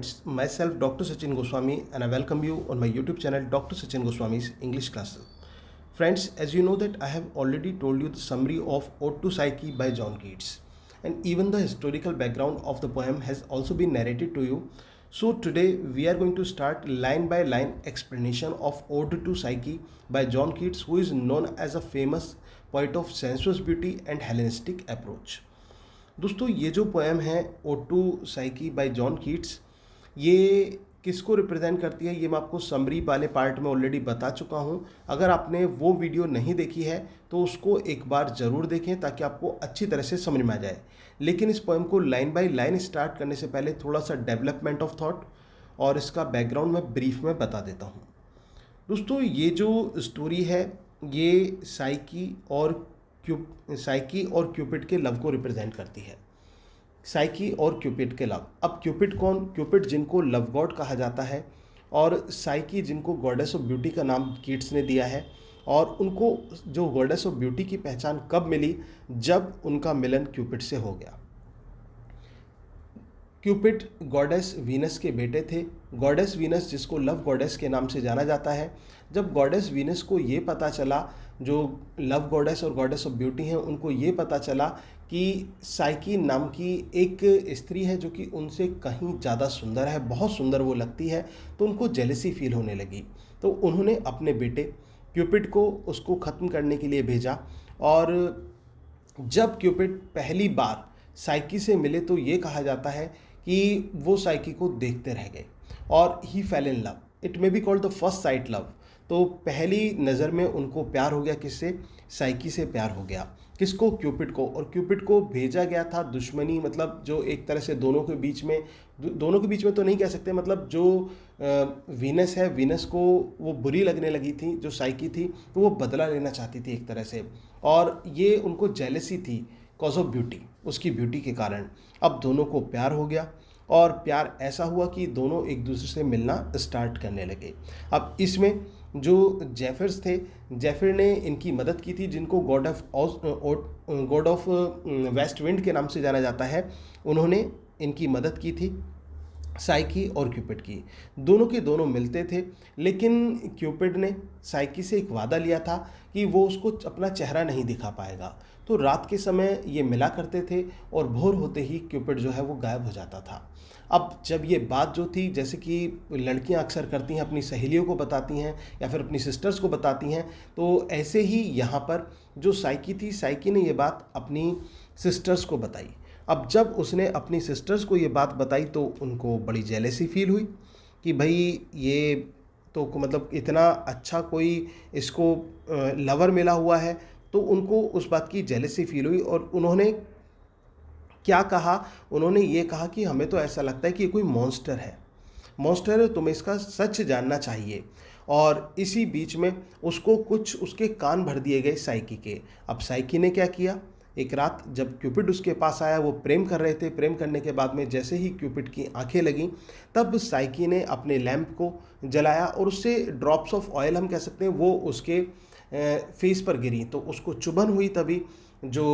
It's myself, Dr. Sachin Goswami, and I welcome you on my YouTube channel, Dr.Sachin Goswami's English classes. Friends, as you know that I have already told you the summary of Ode to Psyche by John Keats, and even the historical background of the poem has also been narrated to you. So today we are going to start line by line explanation of Ode to Psyche by John Keats, who is known as a famous poet of sensuous beauty and Hellenistic approach. दोस्तों ये जो poem है ode to Psyche by John Keats, ये किसको represent करती है ये मैं आपको समरी वाले पार्ट में ऑलरेडी बता चुका हूँ। अगर आपने वो वीडियो नहीं देखी है तो उसको एक बार ज़रूर देखें ताकि आपको अच्छी तरह से समझ में आ जाए। लेकिन इस पोएम को लाइन बाय लाइन स्टार्ट करने से पहले थोड़ा सा डेवलपमेंट ऑफ थॉट और इसका बैकग्राउंड मैं ब्रीफ में बता देता हूँ। दोस्तों ये जो स्टोरी है ये साइकी और क्यूपिड के लव को रिप्रेजेंट करती है। साइकी और क्यूपिड के लव। अब क्यूपिड कौन? क्यूपिड जिनको लव गॉड कहा जाता है और साइकी जिनको गॉडेस ऑफ ब्यूटी का नाम कीट्स ने दिया है। और उनको जो गॉडेस ऑफ ब्यूटी की पहचान कब मिली? जब उनका मिलन क्यूपिड से हो गया। क्यूपिड गॉडेस वीनस के बेटे थे। गॉडेस वीनस जिसको लव गॉडेस के नाम से जाना जाता है। जब गॉडेस वीनस को ये पता चला, जो लव गॉडेस और गॉडेस ऑफ ब्यूटी हैं, उनको ये पता चला कि साइकी नाम की एक स्त्री है जो कि उनसे कहीं ज़्यादा सुंदर है, बहुत सुंदर वो लगती है, तो उनको जेलसी फील होने लगी। तो उन्होंने अपने बेटे क्यूपिड को उसको ख़त्म करने के लिए भेजा। और जब क्यूपिड पहली बार साइकी से मिले तो ये कहा जाता है कि वो साइकी को देखते रह गए और ही fell in love. It may be called the first sight love. तो पहली नज़र में उनको प्यार हो गया। किससे? साइकी से प्यार हो गया। किसको? क्यूपिड को। और क्यूपिड को भेजा गया था दुश्मनी, मतलब जो एक तरह से दोनों के बीच में तो नहीं कह सकते, मतलब जो वीनस है, वीनस को वो बुरी लगने लगी थी जो साइकी थी, तो वो बदला लेना चाहती थी एक तरह से। और ये उनको जेलसी थी कॉज ऑफ ब्यूटी, उसकी ब्यूटी के कारण। अब दोनों को प्यार हो गया और प्यार ऐसा हुआ कि दोनों एक दूसरे से मिलना स्टार्ट करने लगे। अब इसमें जो जेफर्स थे, जेफर ने इनकी मदद की थी, जिनको गॉड ऑफ वेस्ट विंड के नाम से जाना जाता है। उन्होंने इनकी मदद की थी साइकी और क्यूपिड की। दोनों के दोनों मिलते थे, लेकिन क्यूपिड ने साइकी से एक वादा लिया था कि वो उसको अपना चेहरा नहीं दिखा पाएगा। तो रात के समय ये मिला करते थे और भोर होते ही क्यूपिड जो है वो गायब हो जाता था। अब जब ये बात जो थी, जैसे कि लड़कियां अक्सर करती हैं, अपनी सहेलियों को बताती हैं या फिर अपनी सिस्टर्स को बताती हैं, तो ऐसे ही यहाँ पर जो साइकी थी, साइकी ने ये बात अपनी सिस्टर्स को बताई। अब जब उसने अपनी सिस्टर्स को ये बात बताई तो उनको बड़ी जेलेसी फील हुई कि भाई ये तो मतलब इतना अच्छा कोई इसको लवर मिला हुआ है। तो उनको उस बात की जेलेसी फील हुई और उन्होंने क्या कहा? उन्होंने ये कहा कि हमें तो ऐसा लगता है कि ये कोई मॉन्स्टर है, तुम्हें इसका सच जानना चाहिए। और इसी बीच में उसको कुछ उसके कान भर दिए गए साइकी के। अब साइकी ने क्या किया? एक रात जब क्यूपिड उसके पास आया, वो प्रेम कर रहे थे। प्रेम करने के बाद में जैसे ही क्यूपिड की आंखें लगीं, तब साइकी ने अपने लैंप को जलाया और उससे ड्रॉप्स ऑफ ऑयल, हम कह सकते हैं, वो उसके फेस पर गिरी। तो उसको चुभन हुई तभी जो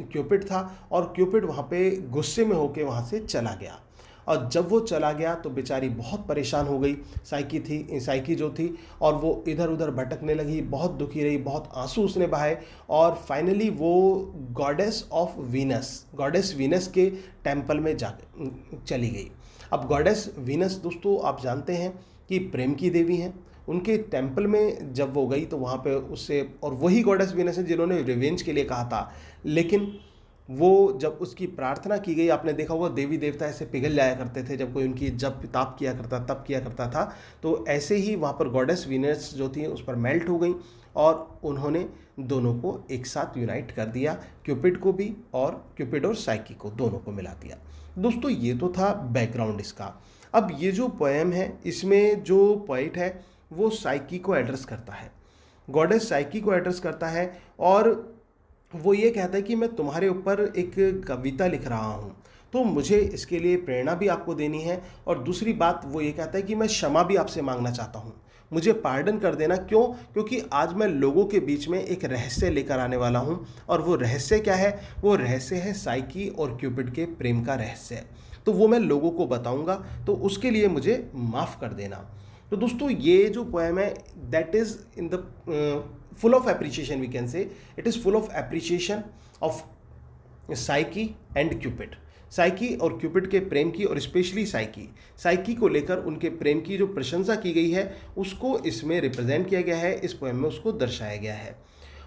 क्यूपिड था, और क्यूपिड वहाँ पे गुस्से में होके वहाँ से चला गया। और जब वो चला गया तो बेचारी बहुत परेशान हो गई साइकी जो थी, और वो इधर उधर भटकने लगी, बहुत दुखी रही, बहुत आंसू उसने बहाए। और फाइनली वो गॉडेस वीनस के टेम्पल में जा चली गई। अब गॉडेस वीनस दोस्तों आप जानते हैं कि प्रेम की देवी हैं। उनके टेम्पल में जब वो गई तो वहाँ पे उससे, और वही गॉडेस वीनस है जिन्होंने रिवेंज के लिए कहा था। लेकिन वो जब उसकी प्रार्थना की गई, आपने देखा होगा देवी देवता ऐसे पिघल जाया करते थे जब कोई उनकी जब ताप किया करता तब किया करता था। तो ऐसे ही वहाँ पर गॉडेस वीनस जो थी उस पर मेल्ट हो गई और उन्होंने दोनों को एक साथ यूनाइट कर दिया, क्यूपिड को भी और क्यूपिड और साइकी को, दोनों को मिला दिया। दोस्तों ये तो था बैकग्राउंड इसका। अब ये जो पोएम है, इसमें जो पोइट है वो साइकी को एड्रेस करता है, गॉडेस साइकी को एड्रेस करता है। और वो ये कहता है कि मैं तुम्हारे ऊपर एक कविता लिख रहा हूँ, तो मुझे इसके लिए प्रेरणा भी आपको देनी है। और दूसरी बात वो ये कहता है कि मैं क्षमा भी आपसे मांगना चाहता हूँ, मुझे पार्डन कर देना। क्यों? क्योंकि आज मैं लोगों के बीच में एक रहस्य लेकर आने वाला हूँ। और वो रहस्य क्या है? वो रहस्य है साइकी और क्यूपिड के प्रेम का रहस्य। तो वो मैं लोगों को बताऊंगा, तो उसके लिए मुझे माफ़ कर देना। तो दोस्तों ये जो पोएम है that is in the full of appreciation, we can say it is full of appreciation of Psyche and Cupid. Psyche और क्यूपिड के प्रेम की, और स्पेशली साइकी को लेकर उनके प्रेम की जो प्रशंसा की गई है उसको इसमें रिप्रेजेंट किया गया है, इस पोएम में उसको दर्शाया गया है।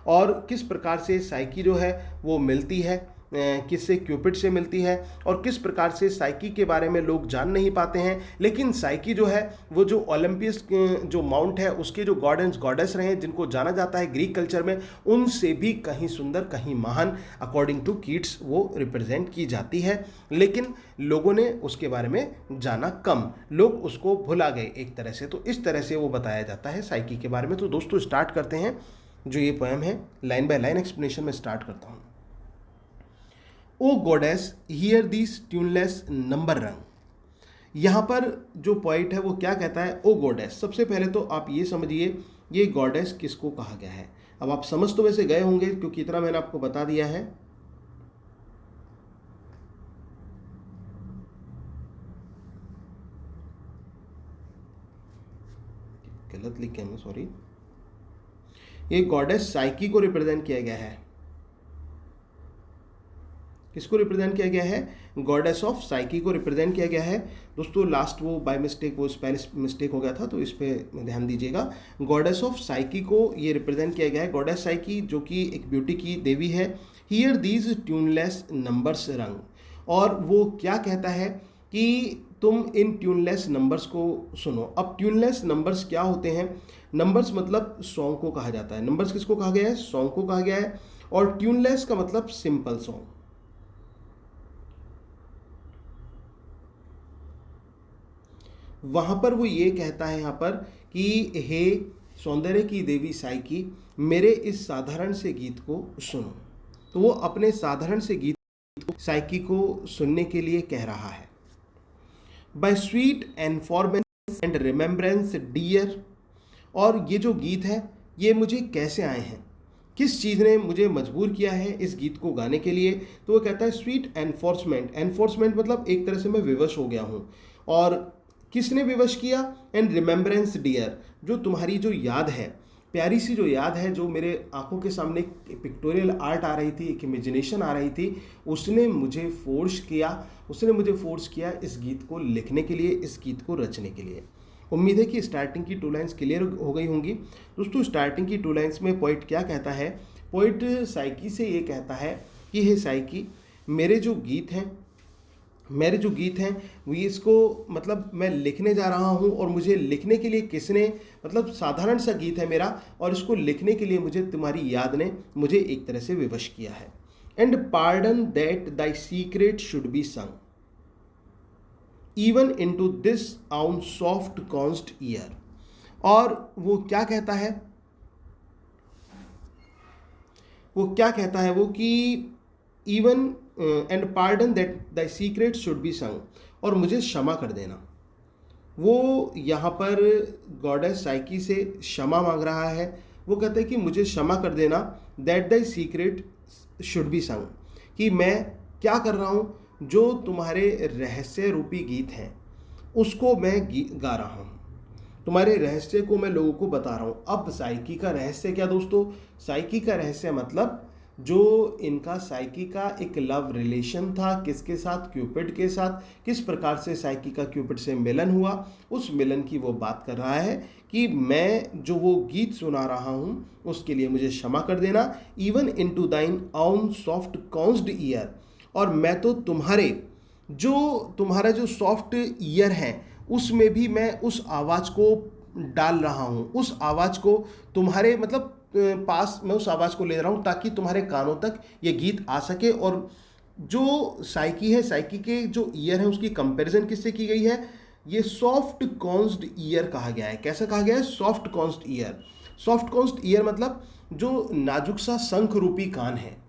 और किस प्रकार से साइकी जो है वो मिलती है, किससे, क्यूपिड से मिलती है, और किस प्रकार से साइकी के बारे में लोग जान नहीं पाते हैं, लेकिन साइकी जो है वो जो ओलंपियस जो माउंट है उसके जो गॉड एंड गॉडेस रहे हैं, जिनको जाना जाता है ग्रीक कल्चर में, उनसे भी कहीं सुंदर, कहीं महान अकॉर्डिंग टू कीट्स वो रिप्रेजेंट की जाती है। लेकिन लोगों ने उसके बारे में जाना कम, लोग उसको भुला गए एक तरह से। तो इस तरह से वो बताया जाता है साइकी के बारे में। तो दोस्तों स्टार्ट करते हैं जो ये पोएम है, लाइन बाय लाइन एक्सप्लेनेशन में स्टार्ट करता हूँ। ओ गॉडेस हियर दिस ट्यूनलेस नंबर रंग। यहाँ पर जो पॉइंट है वो क्या कहता है, ओ गॉडेस। सबसे पहले तो आप ये समझिए ये गॉडेस किसको कहा गया है। अब आप समझ तो वैसे गए होंगे क्योंकि इतना मैंने आपको बता दिया है। गलत लिखे मैं, सॉरी। ये गॉडेस साइकी को रिप्रेजेंट किया गया है। किसको रिप्रेजेंट किया गया है, गॉडेस ऑफ साइकी को रिप्रेजेंट किया गया है। दोस्तों लास्ट वो बाय मिस्टेक वो स्पेल मिस्टेक हो गया था, तो इस पर ध्यान दीजिएगा। गॉडेस ऑफ साइकी को ये रिप्रेजेंट किया गया है, गॉडेस साइकी जो कि एक ब्यूटी की देवी है। हियर दीज ट्यूनलेस नंबर्स रंग, और वो क्या कहता है कि तुम इन ट्यूनलेस नंबर्स को सुनो। अब ट्यूनलेस नंबर्स क्या होते हैं, नंबर्स मतलब सॉन्ग को कहा जाता है। नंबर्स किसको कहा गया है, सॉन्ग को कहा गया है। और ट्यूनलेस का मतलब सिंपल सॉन्ग। वहाँ पर वो ये कहता है यहाँ पर कि हे सौंदर्य की देवी साइकी, मेरे इस साधारण से गीत को सुनो। तो वो अपने साधारण से गीत को साइकी को सुनने के लिए कह रहा है। By sweet enforcement and remembrance dear, और ये जो गीत है ये मुझे कैसे आए हैं, किस चीज़ ने मुझे मजबूर किया है इस गीत को गाने के लिए। तो वो कहता है स्वीट एनफोर्समेंट, एनफोर्समेंट मतलब एक तरह से मैं विवश हो गया हूँ। और किसने विवश किया, एंड रिमेम्बरेंस डियर, जो तुम्हारी जो याद है, प्यारी सी जो याद है, जो मेरे आंखों के सामने एक पिक्टोरियल आर्ट आ रही थी, एक इमेजिनेशन आ रही थी, उसने मुझे फोर्स किया इस गीत को लिखने के लिए, इस गीत को रचने के लिए। उम्मीद है कि स्टार्टिंग की 2 लाइन्स क्लियर हो गई होंगी। दोस्तों स्टार्टिंग की 2 लाइन्स में पोइट क्या कहता है, पोइट साइकी से ये कहता है कि हे साइकी, मेरे जो गीत हैं वो इसको मतलब मैं लिखने जा रहा हूँ, और मुझे लिखने के लिए किसने, मतलब साधारण सा गीत है मेरा, और इसको लिखने के लिए मुझे तुम्हारी याद ने मुझे एक तरह से विवश किया है। And pardon that thy secret should be संग इवन इन टू दिस आउन सॉफ्ट कॉन्स्ट ईयर। और वो क्या कहता है वो कि even and pardon that thy secret should be संग, और मुझे क्षमा कर देना। वो यहाँ पर गॉडेस साइकी से क्षमा मांग रहा है। वो कहते हैं कि मुझे क्षमा कर देना, that thy secret should be संग, कि मैं क्या कर रहा हूँ, जो तुम्हारे रहस्य रूपी गीत हैं उसको मैं गा रहा हूँ, तुम्हारे रहस्य को मैं लोगों को बता रहा हूँ। अब साइकी का रहस्य क्या दोस्तों, साइकी का रहस्य मतलब जो इनका साइकी का एक लव रिलेशन था, किसके साथ, क्यूपिड के साथ, किस प्रकार से साइकी का क्यूपिड से मिलन हुआ, उस मिलन की वो बात कर रहा है कि मैं जो वो गीत सुना रहा हूँ उसके लिए मुझे क्षमा कर देना, इवन इन टू दाइन आउन सॉफ्ट कॉन्स्ड ईयर, और मैं तो तुम्हारा जो सॉफ्ट ईयर है उसमें भी मैं उस आवाज़ को डाल रहा हूँ, उस आवाज़ को तुम्हारे मतलब पास मैं उस आवाज़ को ले रहा हूँ ताकि तुम्हारे कानों तक ये गीत आ सके। और जो साइकी है, साइकी के जो ईयर है उसकी कंपैरिजन किससे की गई है, ये सॉफ्ट कॉन्स्ड ईयर कहा गया है। कैसा कहा गया है, सॉफ्ट कॉन्स्ड ईयर। सॉफ्ट कॉन्स्ड ईयर मतलब जो नाजुक सा शंख रूपी कान है।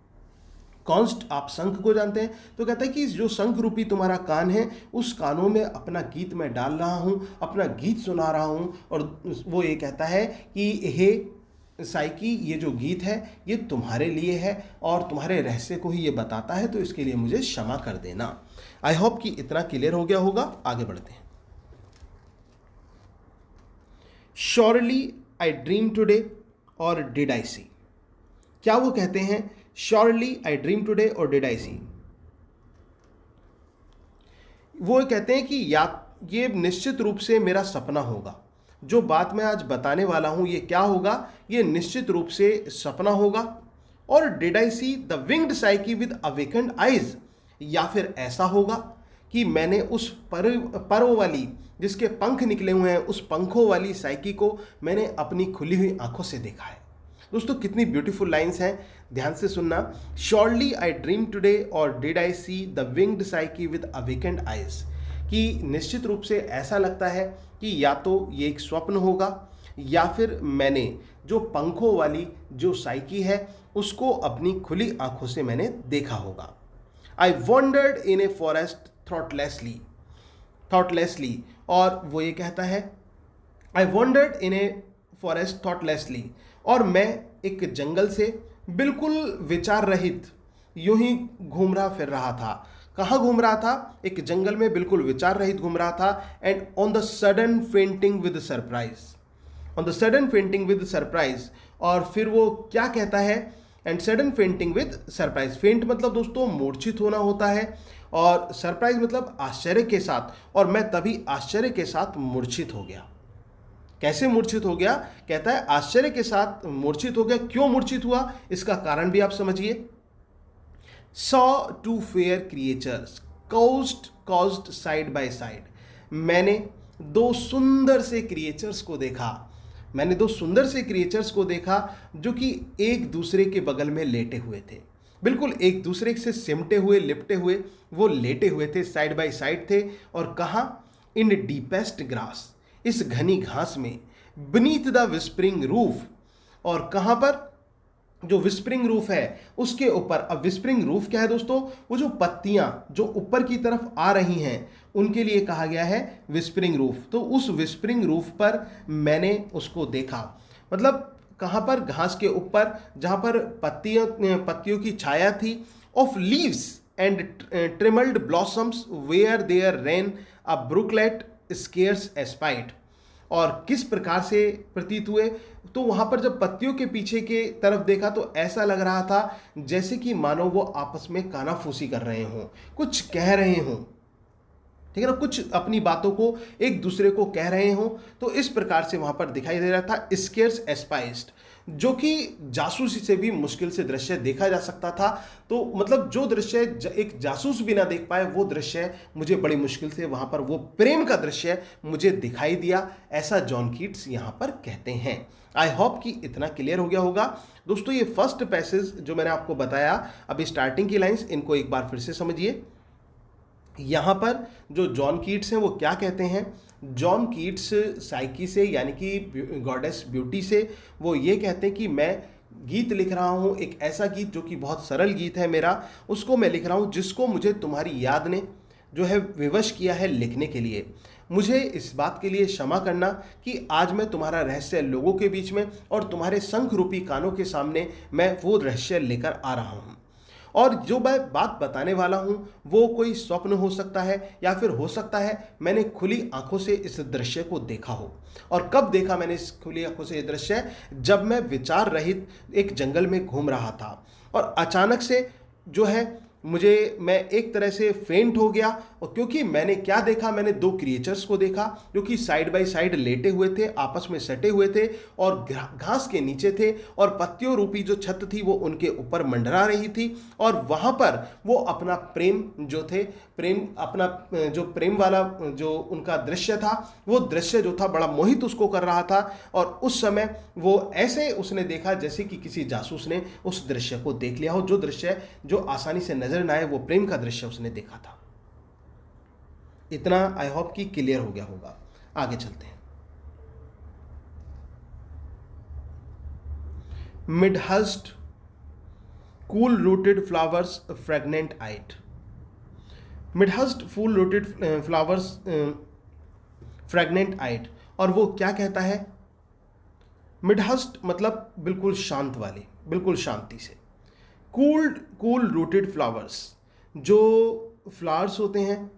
कॉन्स्ट आप शंख को जानते हैं, तो कहता है कि जो शंख रूपी तुम्हारा कान है उस कानों में अपना गीत मैं डाल रहा हूँ, अपना गीत सुना रहा हूँ। और वो ये कहता है कि हे साइकी, ये जो गीत है ये तुम्हारे लिए है और तुम्हारे रहस्य को ही ये बताता है, तो इसके लिए मुझे क्षमा कर देना। आई होप कि इतना क्लियर हो गया होगा। आगे बढ़ते हैं। श्योरली आई ड्रीम टुडे और डिड आई सी। क्या वो कहते हैं श्योरली आई ड्रीम टुडे और डिड आई सी? वो कहते हैं कि या ये निश्चित रूप से मेरा सपना होगा। जो बात मैं आज बताने वाला हूं ये क्या होगा, ये निश्चित रूप से सपना होगा। और did I see the winged psyche with awakened eyes, या फिर ऐसा होगा कि मैंने उस परों वाली, जिसके पंख निकले हुए हैं, उस पंखों वाली साइकी को मैंने अपनी खुली हुई आंखों से देखा है। दोस्तों कितनी ब्यूटीफुल लाइंस हैं, ध्यान से सुनना। श्योरली आई ड्रीम टुडे और did I see the winged psyche with awakened eyes, कि निश्चित रूप से ऐसा लगता है कि या तो ये एक स्वप्न होगा या फिर मैंने जो पंखों वाली जो साइकी है उसको अपनी खुली आंखों से मैंने देखा होगा। आई वॉन्डर्ड इन ए फॉरेस्ट थॉटलेसली, और वो ये कहता है आई वॉन्डर्ड इन ए फॉरेस्ट थॉटलेसली, और मैं एक जंगल से बिल्कुल विचार रहित यूं ही घूम रहा फिर रहा था। कहाँ घूम रहा था? एक जंगल में बिल्कुल विचार रहित घूम रहा था। And on the sudden fainting with surprise, on the sudden fainting with surprise, और फिर वो क्या कहता है? And sudden fainting with surprise. फेंट मतलब दोस्तों मूर्छित होना होता है, और सरप्राइज मतलब आश्चर्य के साथ, और मैं तभी आश्चर्य के साथ मूर्छित हो गया। कैसे मूर्छित हो गया? कहता है आश्चर्य के साथ मूर्छित हो गया। क्यों मूर्छित हुआ इसका कारण भी आप समझिए। Saw two fair creatures couched side by side, मैंने दो सुंदर से क्रिएचर्स को देखा, मैंने दो सुंदर से क्रिएचर्स को देखा जो कि एक दूसरे के बगल में लेटे हुए थे, बिल्कुल एक दूसरे से सिमटे हुए लिपटे हुए वो लेटे हुए थे, साइड बाय साइड थे। और कहाँ? इन डीपेस्ट ग्रास, इस घनी घास में, बीनीथ द विस्परिंग रूफ, और कहाँ पर? जो विस्परिंग रूफ है उसके ऊपर। अब विस्परिंग रूफ क्या है दोस्तों? वो जो पत्तियां जो ऊपर की तरफ आ रही हैं उनके लिए कहा गया है विस्परिंग रूफ। तो उस विस्परिंग रूफ पर मैंने उसको देखा, मतलब कहाँ पर? घास के ऊपर, जहाँ पर पत्तियों की छाया थी। Of leaves and trembled blossoms where there ran a brooklet scarce espied, और किस प्रकार से प्रतीत हुए? तो वहां पर जब पत्तियों के पीछे के तरफ देखा तो ऐसा लग रहा था जैसे कि मानो वो आपस में कानाफूसी कर रहे हों, कुछ कह रहे हों, ठीक है ना, कुछ अपनी बातों को एक दूसरे को कह रहे हों। तो इस प्रकार से वहां पर दिखाई दे रहा था स्केर्स एस्पाइस्ड, जो कि जासूसी से भी मुश्किल से दृश्य देखा जा सकता था। तो मतलब जो दृश्य एक जासूस भी ना देख पाए वो दृश्य मुझे बड़ी मुश्किल से वहां पर वो प्रेम का दृश्य मुझे दिखाई दिया, ऐसा जॉन कीट्स यहां पर कहते हैं। आई होप कि इतना क्लियर हो गया होगा। दोस्तों ये फर्स्ट पैसेज जो मैंने आपको बताया, अभी स्टार्टिंग की लाइंस, इनको एक बार फिर से समझिए। यहाँ पर जो जॉन कीट्स हैं वो क्या कहते हैं? जॉन कीट्स साइकी से यानी कि गॉडेस ब्यूटी से वो ये कहते हैं कि मैं गीत लिख रहा हूँ, एक ऐसा गीत जो कि बहुत सरल गीत है मेरा, उसको मैं लिख रहा हूँ जिसको मुझे तुम्हारी याद ने जो है विवश किया है लिखने के लिए। मुझे इस बात के लिए क्षमा करना कि आज मैं तुम्हारा रहस्य लोगों के बीच में और तुम्हारे शंख रूपी कानों के सामने मैं वो रहस्य लेकर आ रहा हूँ। और जो मैं बात बताने वाला हूँ वो कोई स्वप्न हो सकता है, या फिर हो सकता है मैंने खुली आंखों से इस दृश्य को देखा हो। और कब देखा मैंने इस खुली आंखों से ये दृश्य? जब मैं विचार रहित एक जंगल में घूम रहा था और अचानक से जो है मैं एक तरह से फेंट हो गया। और क्योंकि मैंने क्या देखा? मैंने दो क्रिएचर्स को देखा जो कि साइड बाय साइड लेटे हुए थे, आपस में सटे हुए थे और घास के नीचे थे, और पत्तियों रूपी जो छत थी वो उनके ऊपर मंडरा रही थी। और वहाँ पर वो अपना प्रेम जो थे, अपना जो प्रेम वाला जो उनका दृश्य था, वो दृश्य जो था बड़ा मोहित उसको कर रहा था। और उस समय वो ऐसे उसने देखा जैसे कि किसी जासूस ने उस दृश्य को देख लिया हो, जो दृश्य जो आसानी से नजर न आए, वो प्रेम का दृश्य उसने देखा था। इतना आई होप कि क्लियर हो गया होगा। आगे चलते हैं। Mid हस्ट cool rooted flowers fragrant आइट, मिड हस्ट फूल रूटेड फ्लावर्स फ्रेगनेंट आइट, और वो क्या कहता है? मिड हस्ट मतलब बिल्कुल शांत वाली, बिल्कुल शांति से। कूल रूटेड फ्लावर्स, जो फ्लावर्स होते हैं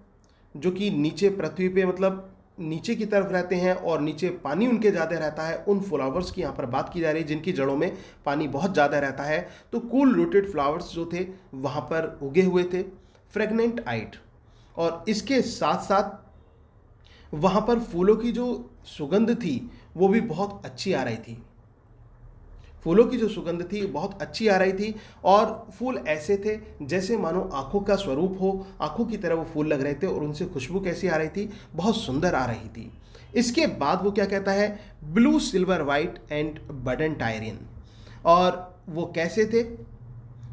जो कि नीचे पृथ्वी पे मतलब नीचे की तरफ रहते हैं और नीचे पानी उनके ज़्यादा रहता है, उन फ्लावर्स की यहाँ पर बात की जा रही है जिनकी जड़ों में पानी बहुत ज़्यादा रहता है। तो कूल रूटेड फ्लावर्स जो थे वहाँ पर उगे हुए थे, फ्रेगनेंट आइट, और इसके साथ साथ वहाँ पर फूलों की जो सुगंध थी वो भी बहुत अच्छी आ रही थी। फूलों की जो सुगंध थी बहुत अच्छी आ रही थी और फूल ऐसे थे जैसे मानो आंखों का स्वरूप हो, आंखों की तरह वो फूल लग रहे थे और उनसे खुशबू कैसी आ रही थी, बहुत सुंदर आ रही थी। इसके बाद वो क्या कहता है, blue silver white and budded Tyrian, और वो कैसे थे,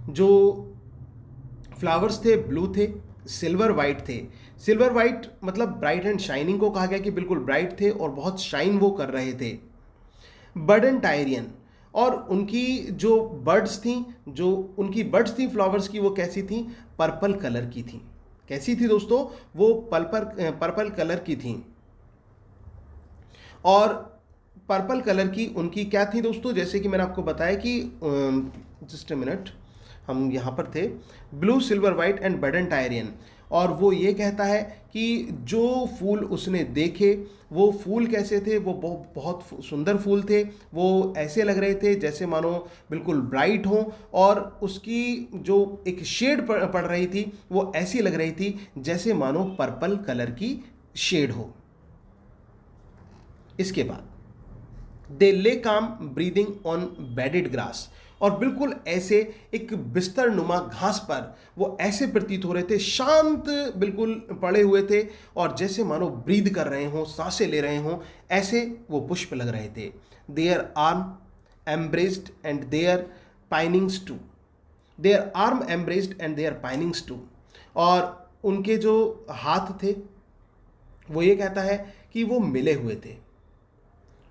जो फ्लावर्स थे ब्लू थे, सिल्वर वाइट थे। सिल्वर वाइट मतलब ब्राइट एंड शाइनिंग को कहा गया कि बिल्कुल ब्राइट थे और बहुत शाइन वो कर रहे थे। बडन टायरियन, और उनकी जो बर्ड्स थी, जो उनकी बर्ड्स थी फ्लावर्स की, वो कैसी थी, पर्पल कलर की थी। कैसी थी दोस्तों, वो पर्पल कलर की थी। और पर्पल कलर की उनकी क्या थी दोस्तों, जैसे कि मैंने आपको बताया कि जस्ट ए मिनट, हम यहाँ पर थे, blue silver white and budded Tyrian, और वो ये कहता है कि जो फूल उसने देखे वो फूल कैसे थे, वो बहुत सुंदर फूल थे, वो ऐसे लग रहे थे जैसे मानो बिल्कुल ब्राइट हो, और उसकी जो एक शेड पड़ रही थी वो ऐसी लग रही थी जैसे मानो पर्पल कलर की शेड हो। इसके बाद दे ले काम ब्रीदिंग ऑन बेडेड ग्रास, और बिल्कुल ऐसे एक बिस्तर नुमा घास पर वो ऐसे प्रतीत हो रहे थे, शांत बिल्कुल पड़े हुए थे और जैसे मानो ब्रीद कर रहे हों, सांसें ले रहे हों, ऐसे वो पुष्प लग रहे थे। Their arm embraced and their pinions too, their arm embraced and their pinions too, और उनके जो हाथ थे वो ये कहता है कि वो मिले हुए थे,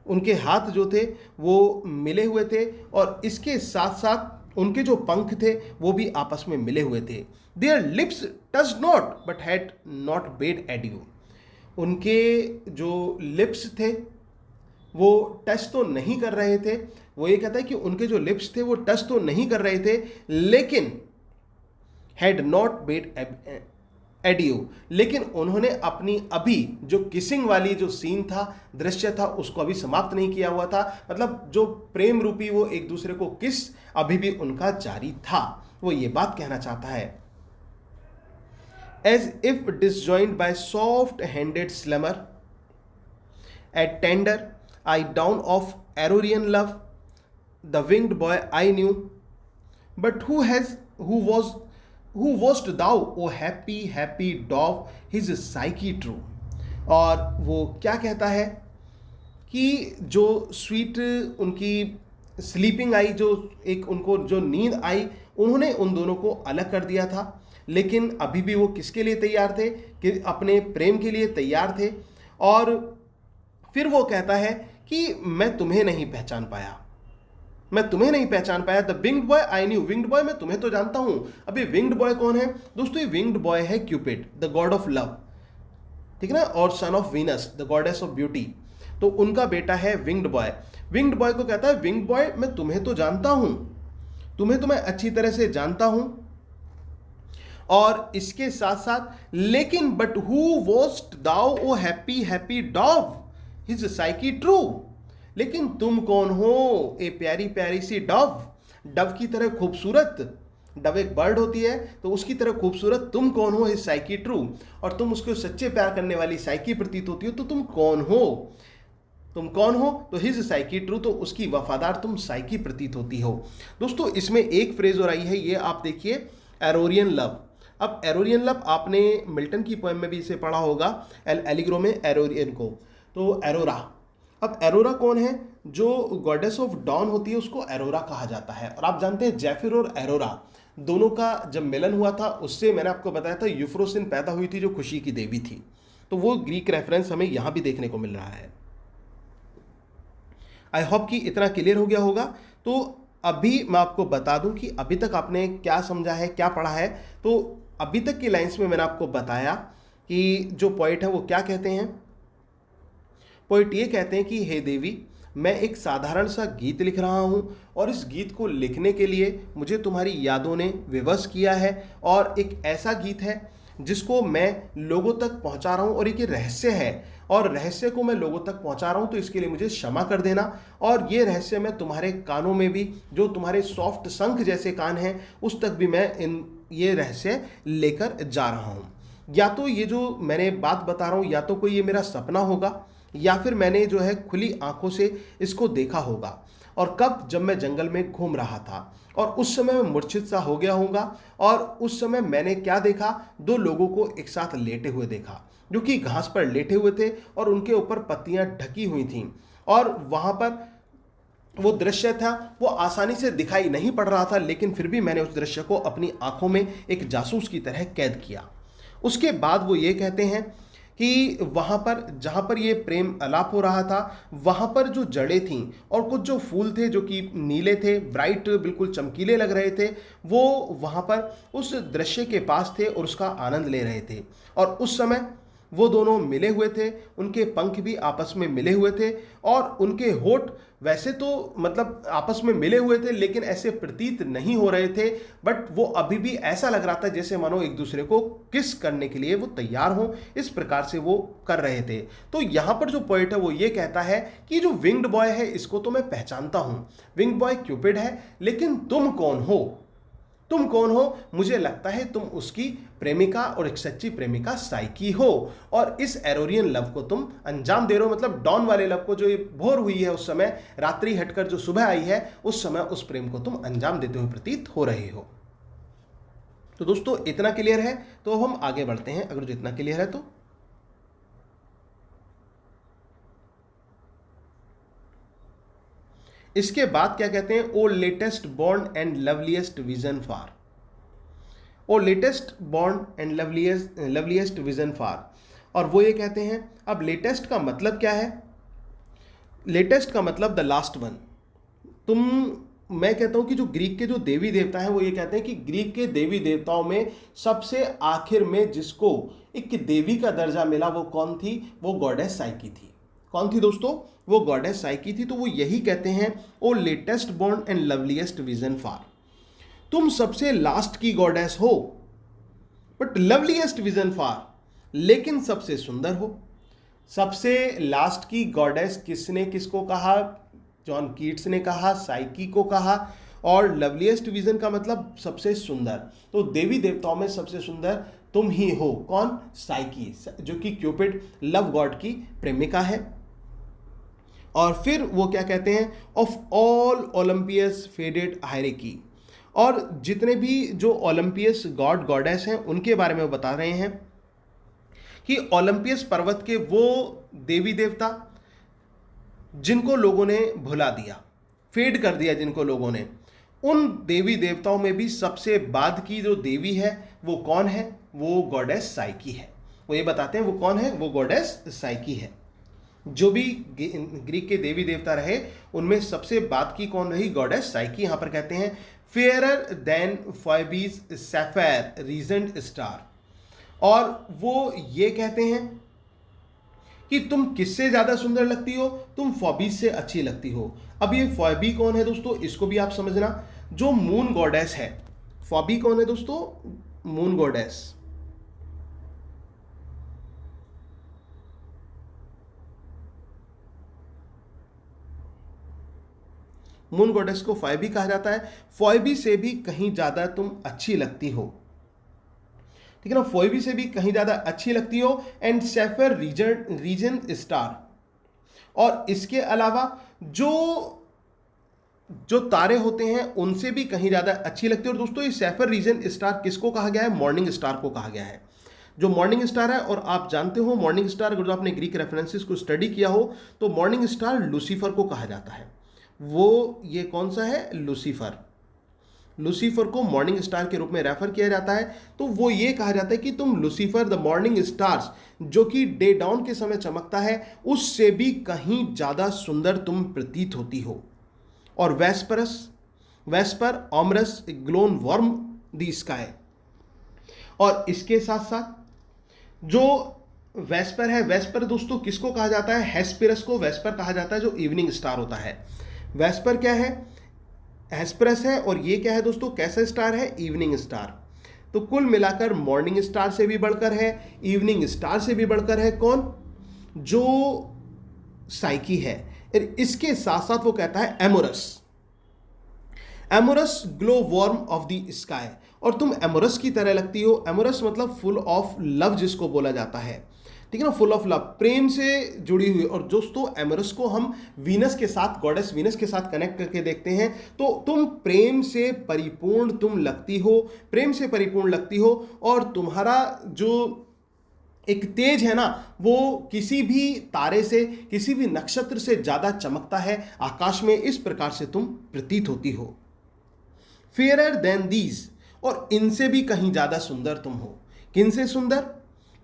उनके हाथ जो थे वो मिले हुए थे, और इसके साथ साथ उनके जो पंख थे वो भी आपस में मिले हुए थे। There lips touch not but had not bed edu, उनके जो लिप्स थे वो टच तो नहीं कर रहे थे, वो ये कहता है कि उनके जो लिप्स थे वो टच तो नहीं कर रहे थे, लेकिन हैड नॉट बेड एडियो, लेकिन उन्होंने अपनी अभी जो किसिंग वाली जो सीन था, दृश्य था, उसको अभी समाप्त नहीं किया हुआ था। मतलब जो प्रेम रूपी वो एक दूसरे को किस अभी भी उनका जारी था, वो ये बात कहना चाहता है। As if disjoint by soft handed slumber at tender eye dawn of aurorean love, the winged boy I knew, but who wast thou, O happy happy dove, his psyche true। और वो क्या कहता है कि जो स्वीट उनकी sleeping I, जो एक उनको जो नींद आई, उन्होंने उन दोनों को अलग कर दिया था, लेकिन अभी भी वो किसके लिए तैयार थे, कि अपने प्रेम के लिए तैयार थे। और फिर वो कहता है कि मैं तुम्हें नहीं पहचान पाया, मैं तुम्हें नहीं पहचान पाया। The winged boy I new, winged boy मैं तुम्हें तो जानता हूं। अभी विंग्ड बॉय कौन है दोस्तों, ये विंग्ड बॉय है Cupid, the God of love, ठीक है ना, और son of Venus the goddess of beauty, तो उनका बेटा है विंग्ड बॉय। विंग्ड बॉय को कहता है, विंग्ड बॉय मैं तुम्हें तो जानता हूं, तुम्हें तो मैं अच्छी तरह से जानता हूं, और इसके साथ साथ लेकिन but who wast thou O happy happy dove, his Psyche true, लेकिन तुम कौन हो, ए प्यारी प्यारी सी डव, डव की तरह खूबसूरत, डव एक बर्ड होती है तो उसकी तरह खूबसूरत तुम कौन हो, हिज साइकी ट्रू, और तुम उसको सच्चे प्यार करने वाली साइकी प्रतीत होती हो, तो तुम कौन हो, तुम कौन हो, तो हिज साइकी ट्रू, तो उसकी वफादार तुम साइकी प्रतीत होती हो। दोस्तों इसमें एक फ्रेज और आई है, ये आप देखिए, एरोरियन लव। अब एरोरियन लव आपने मिल्टन की पोएम में भी इसे पढ़ा होगा, एलिग्रो में एरोरियन को, तो एरोरा। अब एरोरा कौन है, जो गॉडेस ऑफ डॉन होती है उसको एरोरा कहा जाता है। और आप जानते हैं जेफिर और एरोरा दोनों का जब मिलन हुआ था, उससे मैंने आपको बताया था यूफ्रोसिन पैदा हुई थी जो खुशी की देवी थी, तो वो ग्रीक रेफरेंस हमें यहां भी देखने को मिल रहा है। आई होप कि इतना क्लियर हो गया होगा। तो अभी मैं आपको बता दूं कि अभी तक आपने क्या समझा है, क्या पढ़ा है। तो अभी तक की लाइन्स में मैंने आपको बताया कि जो पोइट है वो क्या कहते हैं। पोइट ये कहते हैं कि हे देवी, मैं एक साधारण सा गीत लिख रहा हूँ और इस गीत को लिखने के लिए मुझे तुम्हारी यादों ने विवश किया है, और एक ऐसा गीत है जिसको मैं लोगों तक पहुंचा रहा हूं और एक रहस्य है और रहस्य को मैं लोगों तक पहुंचा रहा हूं, तो इसके लिए मुझे क्षमा कर देना। और ये रहस्य मैं तुम्हारे कानों में भी, जो तुम्हारे सॉफ्ट शंख जैसे कान हैं, उस तक भी मैं ये रहस्य लेकर जा रहा हूं। या तो ये जो मैंने बात बता रहा हूं, या तो कोई ये मेरा सपना होगा, या फिर मैंने जो है खुली आंखों से इसको देखा होगा। और कब? जब मैं जंगल में घूम रहा था और उस समय मैं मूर्छित सा हो गया होऊंगा। और उस समय मैंने क्या देखा? दो लोगों को एक साथ लेटे हुए देखा, जो कि घास पर लेटे हुए थे और उनके ऊपर पत्तियां ढकी हुई थीं। और वहां पर वो दृश्य था, वो आसानी से दिखाई नहीं पड़ रहा था, लेकिन फिर भी मैंने उस दृश्य को अपनी आंखों में एक जासूस की तरह कैद किया। उसके बाद वो ये कहते हैं कि वहाँ पर जहाँ पर ये प्रेम अलाप हो रहा था, वहाँ पर जो जड़ें थीं और कुछ जो फूल थे जो कि नीले थे, ब्राइट, बिल्कुल चमकीले लग रहे थे, वो वहाँ पर उस दृश्य के पास थे और उसका आनंद ले रहे थे। और उस समय वो दोनों मिले हुए थे, उनके पंख भी आपस में मिले हुए थे और उनके होठ वैसे तो मतलब आपस में मिले हुए थे, लेकिन ऐसे प्रतीत नहीं हो रहे थे। बट वो अभी भी ऐसा लग रहा था जैसे मानो एक दूसरे को किस करने के लिए वो तैयार हों, इस प्रकार से वो कर रहे थे। तो यहाँ पर जो पोएट है वो ये कहता है कि जो विंग्ड बॉय है इसको तो मैं पहचानता हूँ, विंग्ड बॉय क्यूपिड है, लेकिन तुम कौन हो? तुम कौन हो? मुझे लगता है तुम उसकी प्रेमिका और एक सच्ची प्रेमिका साइकी हो, और इस एरोरियन लव को तुम अंजाम दे रहे हो। मतलब डॉन वाले लव को, जो ये भोर हुई है उस समय, रात्रि हटकर जो सुबह आई है, उस समय उस प्रेम को तुम अंजाम देते हुए प्रतीत हो रहे हो। तो दोस्तों इतना क्लियर है, तो अब हम आगे बढ़ते हैं, अगर जो इतना क्लियर है तो। इसके बाद क्या कहते हैं? O latest born and loveliest vision far, O latest born and loveliest vision far. और वो ये कहते हैं, अब लेटेस्ट का मतलब क्या है? लेटेस्ट का मतलब द लास्ट वन। मैं कहता हूं कि जो ग्रीक के जो देवी देवता हैं, वो ये कहते हैं कि ग्रीक के देवी देवताओं में सबसे आखिर में जिसको एक देवी का दर्जा मिला, वो कौन थी? वो गॉडेस साइकी थी। कौन थी दोस्तों? वो गॉडेस साइकी थी। तो वो यही कहते हैं, O latest born and loveliest vision far, तुम सबसे लास्ट की गॉडेस हो, बट लवलीएस्ट विजन फॉर, लेकिन सबसे सुंदर हो। सबसे लास्ट की गॉडेस किसने किसको कहा? जॉन कीट्स ने कहा, साइकी को कहा। और लवलीएस्ट विजन का मतलब सबसे सुंदर। तो देवी देवताओं में सबसे सुंदर तुम ही हो। कौन? साइकी, जो कि क्यूपिड लव गॉड की प्रेमिका है। और फिर वो क्या कहते हैं? ऑफ ऑल ओलंपियस फेडेड हायरार्की, और जितने भी जो ओलंपियस गॉड गॉडेस हैं उनके बारे में वो बता रहे हैं कि ओलंपियस पर्वत के वो देवी देवता जिनको लोगों ने भुला दिया, फेड कर दिया जिनको लोगों ने, उन देवी देवताओं में भी सबसे बाद की जो देवी है वो कौन है? वो गॉडेस साइकी है। वो ये बताते हैं वो कौन है? वो गॉडेस साइकी है। जो भी ग्रीक के देवी देवता रहे उनमें सबसे बाद की कौन रही? Goddess Psyche. यहां पर कहते हैं fairer than Phoebe's sapphire regioned star. और वो ये कहते हैं कि तुम किससे ज्यादा सुंदर लगती हो? तुम फोबीज से अच्छी लगती हो। अब ये फोबी कौन है दोस्तों? इसको भी आप समझना, जो मून गॉडेस है। फोबी कौन है दोस्तों? Moon goddess. मून गॉडेस को फोइबी कहा जाता है। फोइबी से भी कहीं ज्यादा तुम अच्छी लगती हो, ठीक है ना? फोइबी से भी कहीं ज्यादा अच्छी लगती हो। एंड सेफर रीजन स्टार, और इसके अलावा जो जो तारे होते हैं उनसे भी कहीं ज्यादा अच्छी लगती है। और दोस्तों ये सेफर रीजन स्टार किसको कहा गया है? मॉर्निंग स्टार को कहा गया है। जो मॉर्निंग स्टार है, और आप जानते हो मॉर्निंग स्टार, अगर जो आपने ग्रीक रेफरेंसेस को स्टडी किया हो तो मॉर्निंग स्टार लूसीफर को कहा जाता है। वो ये कौन सा है? लूसीफर। लूसीफर को मॉर्निंग स्टार के रूप में रेफर किया जाता है। तो वो ये कहा जाता है कि तुम लूसीफर, द मॉर्निंग स्टार्स, जो कि डे डाउन के समय चमकता है, उससे भी कहीं ज्यादा सुंदर तुम प्रतीत होती हो। और वेस्पर ऑमरस ग्लोन वार्म द स्काई। और इसके साथ साथ जो वेस्पर है, वेस्पर दोस्तों किसको कहा जाता है? हेस्पेरस को वेस्पर कहा जाता है, जो इवनिंग स्टार होता है। वेस्पर क्या है? हेस्पेरस है। और ये क्या है दोस्तों? कैसा स्टार है? Evening star. तो कुल मिलाकर मॉर्निंग स्टार से भी बढ़कर है, इवनिंग स्टार से भी बढ़कर है कौन? जो साइकी है। इसके साथ साथ वो कहता है amorous, amorous glow warm of the sky, और तुम एमोरस की तरह लगती हो। एमोरस मतलब फुल ऑफ लव जिसको बोला जाता है, ठीक है ना, फुल ऑफ लव, प्रेम से जुड़ी हुई। और दोस्तों एमोरस को हम वीनस के साथ, गॉडेस वीनस के साथ कनेक्ट करके देखते हैं, तो तुम प्रेम से परिपूर्ण तुम लगती हो, प्रेम से परिपूर्ण लगती हो, और तुम्हारा जो एक तेज है ना, वो किसी भी तारे से, किसी भी नक्षत्र से ज्यादा चमकता है आकाश में, इस प्रकार से तुम प्रतीत होती हो। फेयरर देन दीज, और इनसे भी कहीं ज्यादा सुंदर तुम हो। किन से सुंदर?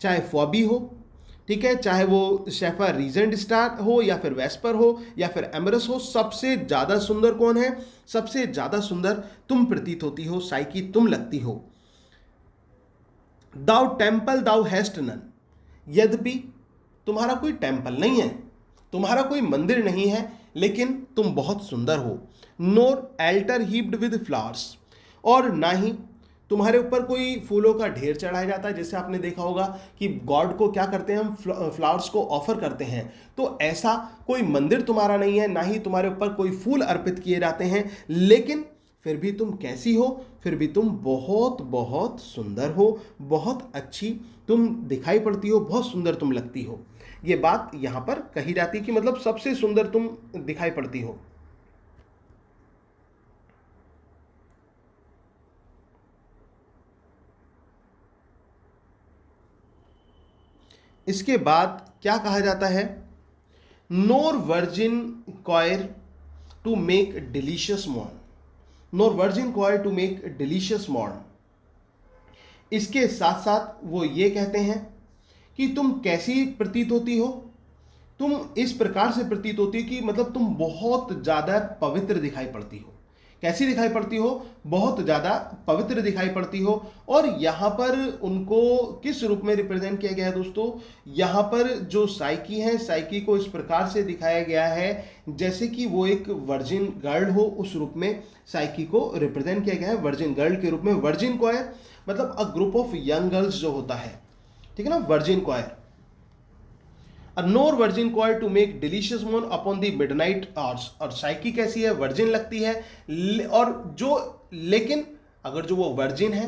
चाहे फॉबी हो, ठीक है, चाहे वो शेफा रीजेंट स्टार हो, या फिर वेस्पर हो, या फिर एमरस हो, सबसे ज्यादा सुंदर कौन है? सबसे ज्यादा सुंदर तुम प्रतीत होती हो, साइकी तुम लगती हो। दाउ टेम्पल दाउ हैस्ट नन, यद्यपि तुम्हारा कोई टेम्पल नहीं है, तुम्हारा कोई मंदिर नहीं है, लेकिन तुम बहुत सुंदर हो। नोर एल्टर हीप्ड विद फ्लावर्स, और ना ही तुम्हारे ऊपर कोई फूलों का ढेर चढ़ाया जाता है। जैसे आपने देखा होगा कि गॉड को क्या करते हैं, हम फ्लावर्स को ऑफर करते हैं, तो ऐसा कोई मंदिर तुम्हारा नहीं है, ना ही तुम्हारे ऊपर कोई फूल अर्पित किए जाते हैं, लेकिन फिर भी तुम कैसी हो? फिर भी तुम बहुत बहुत सुंदर हो, बहुत अच्छी तुम दिखाई पड़ती हो, बहुत सुंदर तुम लगती हो। ये बात यहां पर कही जाती है कि मतलब सबसे सुंदर तुम दिखाई पड़ती हो। इसके बाद क्या कहा जाता है? Nor virgin choir to make delicious मॉर्न, nor virgin choir to make delicious मॉर्न। इसके साथ साथ वो ये कहते हैं कि तुम कैसी प्रतीत होती हो? तुम इस प्रकार से प्रतीत होती हो कि मतलब तुम बहुत ज्यादा पवित्र दिखाई पड़ती हो। कैसी दिखाई पड़ती हो? बहुत ज्यादा पवित्र दिखाई पड़ती हो। और यहां पर उनको किस रूप में रिप्रेजेंट किया गया है दोस्तों? यहां पर जो साइकी है, साइकी को इस प्रकार से दिखाया गया है जैसे कि वो एक वर्जिन गर्ल हो, उस रूप में साइकी को रिप्रेजेंट किया गया है, वर्जिन गर्ल के रूप में। वर्जिन क्वायर मतलब a group of young girls जो होता है, ठीक है ना, virgin choir. Nor virgin choir to make delicious moan upon the midnight hours, और साइकी कैसी है? वर्जिन लगती है। और जो, लेकिन अगर जो वो वर्जिन है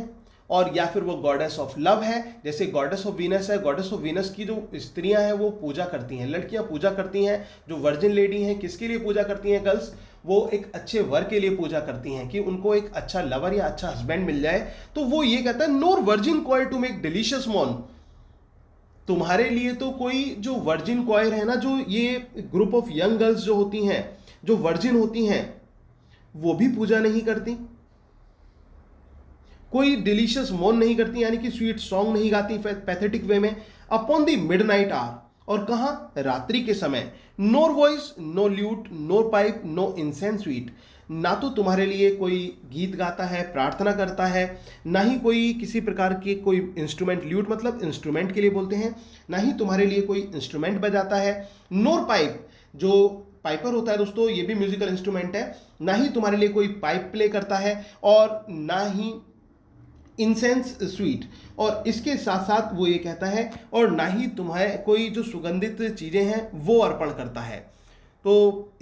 और या फिर वो गॉडेस ऑफ लव है, जैसे गॉडेस ऑफ वीनस है, गॉडेस ऑफ वीनस की जो स्त्रियां हैं वो पूजा करती हैं, लड़कियां पूजा करती हैं। जो वर्जिन लेडी हैं किसके लिए पूजा करती हैं गर्ल्स? वो एक अच्छे वर के लिए पूजा करती हैं कि उनको एक अच्छा लवर या अच्छा हस्बैंड मिल जाए। तो वो ये कहता है nor virgin choir to make delicious moan, तुम्हारे लिए तो कोई जो वर्जिन क्वायर है ना, जो ये ग्रुप ऑफ यंग गर्ल्स जो होती हैं, जो वर्जिन होती हैं, वो भी पूजा नहीं करती, कोई डिलीशियस मॉन नहीं करती, यानी कि स्वीट सॉन्ग नहीं गाती पैथेटिक वे में। अपॉन द मिडनाइट आवर, और कहां? रात्रि के समय। Nor voice no lute no pipe no incense sweet, ना तो तुम्हारे लिए कोई गीत गाता है, प्रार्थना करता है, ना ही कोई किसी प्रकार के कोई इंस्ट्रूमेंट, ल्यूट मतलब इंस्ट्रूमेंट के लिए बोलते हैं, ना ही तुम्हारे लिए कोई इंस्ट्रूमेंट बजाता है। नोर पाइप, जो पाइपर होता है दोस्तों, ये भी म्यूजिकल इंस्ट्रूमेंट है, ना ही तुम्हारे लिए कोई पाइप प्ले करता है, और ना ही इंसेंस स्वीट। और इसके साथ साथ वो ये कहता है, और ना ही तुम्हारे कोई जो सुगंधित चीजें हैं वो अर्पण करता है। तो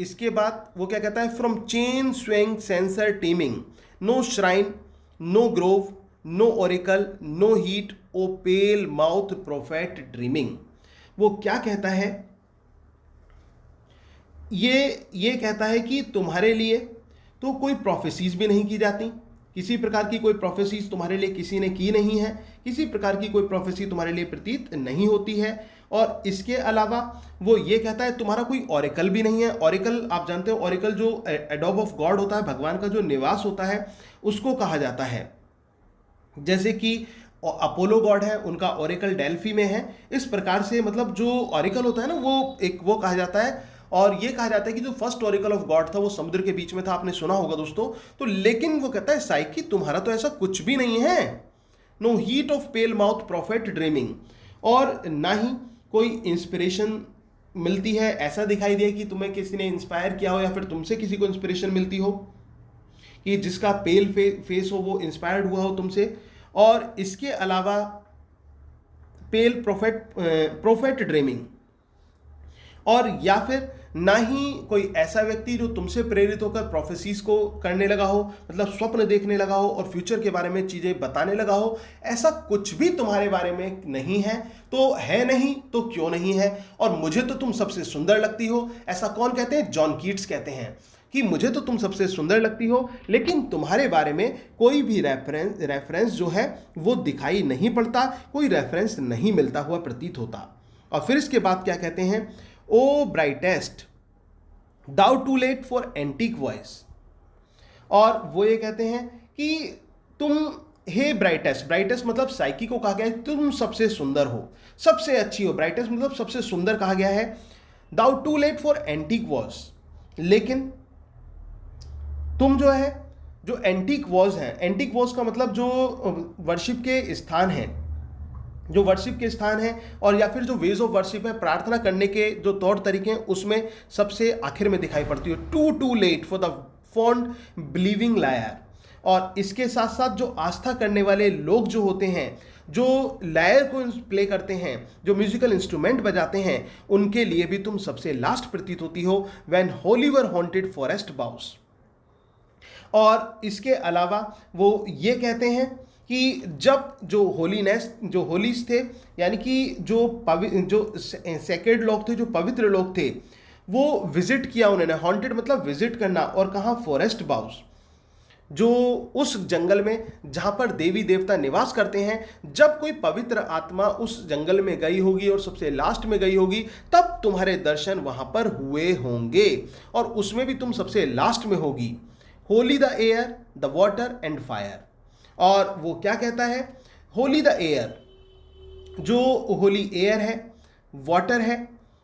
इसके बाद वो क्या कहता है? From chain swung censer teeming, no shrine no grove no oracle no heat of pale mouth prophet dreaming. वो क्या कहता है? ये कहता है कि तुम्हारे लिए तो कोई प्रोफेसीज भी नहीं की जाती, किसी प्रकार की कोई प्रोफेसीज तुम्हारे लिए किसी ने की नहीं है, किसी प्रकार की कोई प्रोफेसी तुम्हारे लिए प्रतीत नहीं होती है। और इसके अलावा वो ये कहता है तुम्हारा कोई ऑरिकल भी नहीं है। ऑरिकल आप जानते हो, ऑरिकल जो एडोब ऑफ गॉड होता है, भगवान का जो निवास होता है, उसको कहा जाता है। जैसे कि अपोलो गॉड है, उनका ऑरिकल डेल्फी में है। इस प्रकार से मतलब जो ऑरिकल होता है ना, वो कहा जाता है। और ये कहा जाता है कि जो फर्स्ट ऑरिकल ऑफ गॉड था वो समुद्र के बीच में था, आपने सुना होगा दोस्तों। तो लेकिन वो कहता है साइकी तुम्हारा तो ऐसा कुछ भी नहीं है। No heat of pale mouth prophet dreaming, और ना ही कोई इंस्पिरेशन मिलती है, ऐसा दिखाई दे कि तुम्हें किसी ने इंस्पायर किया हो, या फिर तुमसे किसी को इंस्पिरेशन मिलती हो कि जिसका पेल फेस हो वो इंस्पायर्ड हुआ हो तुमसे। और इसके अलावा पेल प्रोफेट ड्रीमिंग, और या फिर ना ही कोई ऐसा व्यक्ति जो तुमसे प्रेरित होकर प्रोफेसीज को करने लगा हो, मतलब स्वप्न देखने लगा हो और फ्यूचर के बारे में चीजें बताने लगा हो, ऐसा कुछ भी तुम्हारे बारे में नहीं है। तो है नहीं तो क्यों नहीं है। और मुझे तो तुम सबसे सुंदर लगती हो, ऐसा कौन कहते हैं? जॉन कीट्स कहते हैं कि मुझे तो तुम सबसे सुंदर लगती हो, लेकिन तुम्हारे बारे में कोई भी रेफरेंस जो है वो दिखाई नहीं पड़ता, कोई रेफरेंस नहीं मिलता हुआ प्रतीत होता। और फिर इसके बाद क्या कहते हैं? O brightest thou too late for antique vows. और वो ये कहते हैं कि तुम, हे ब्राइटेस्ट, ब्राइटेस्ट मतलब साइकी को कहा गया है तुम सबसे सुंदर हो, सबसे अच्छी हो। ब्राइटेस्ट मतलब सबसे सुंदर कहा गया है। Thou too late for antique vows, लेकिन तुम जो है, जो एंटीक वॉज हैं, एंटीक वॉज का मतलब जो वर्शिप के स्थान हैं, जो वर्शिप के स्थान है, और या फिर जो वेज ऑफ वर्शिप है, प्रार्थना करने के जो तौर तरीके हैं, उसमें सबसे आखिर में दिखाई पड़ती है to late for the fond believing lyre. और इसके साथ साथ जो आस्था करने वाले लोग जो होते हैं, जो लायर को प्ले करते हैं, जो म्यूजिकल इंस्ट्रूमेंट बजाते हैं, उनके लिए भी तुम सबसे लास्ट प्रतीत होती हो व्हेन होलीवर हॉन्टेड फॉरेस्ट बाउस। और इसके अलावा वो ये कहते हैं कि जब जो होलीनेस, जो होलीज थे, यानी कि जो सेक्रेड लोग थे, जो पवित्र लोग थे, वो विजिट किया उन्होंने। हॉन्टेड मतलब विजिट करना, और कहाँ? फॉरेस्ट बाउस, जो उस जंगल में जहाँ पर देवी देवता निवास करते हैं। जब कोई पवित्र आत्मा उस जंगल में गई होगी और सबसे लास्ट में गई होगी, तब तुम्हारे दर्शन वहाँ पर हुए होंगे, और उसमें भी तुम सबसे लास्ट में होगी। Holi the air, the water and fire. और वो क्या कहता है? होली द एयर, जो होली एयर है, वाटर है,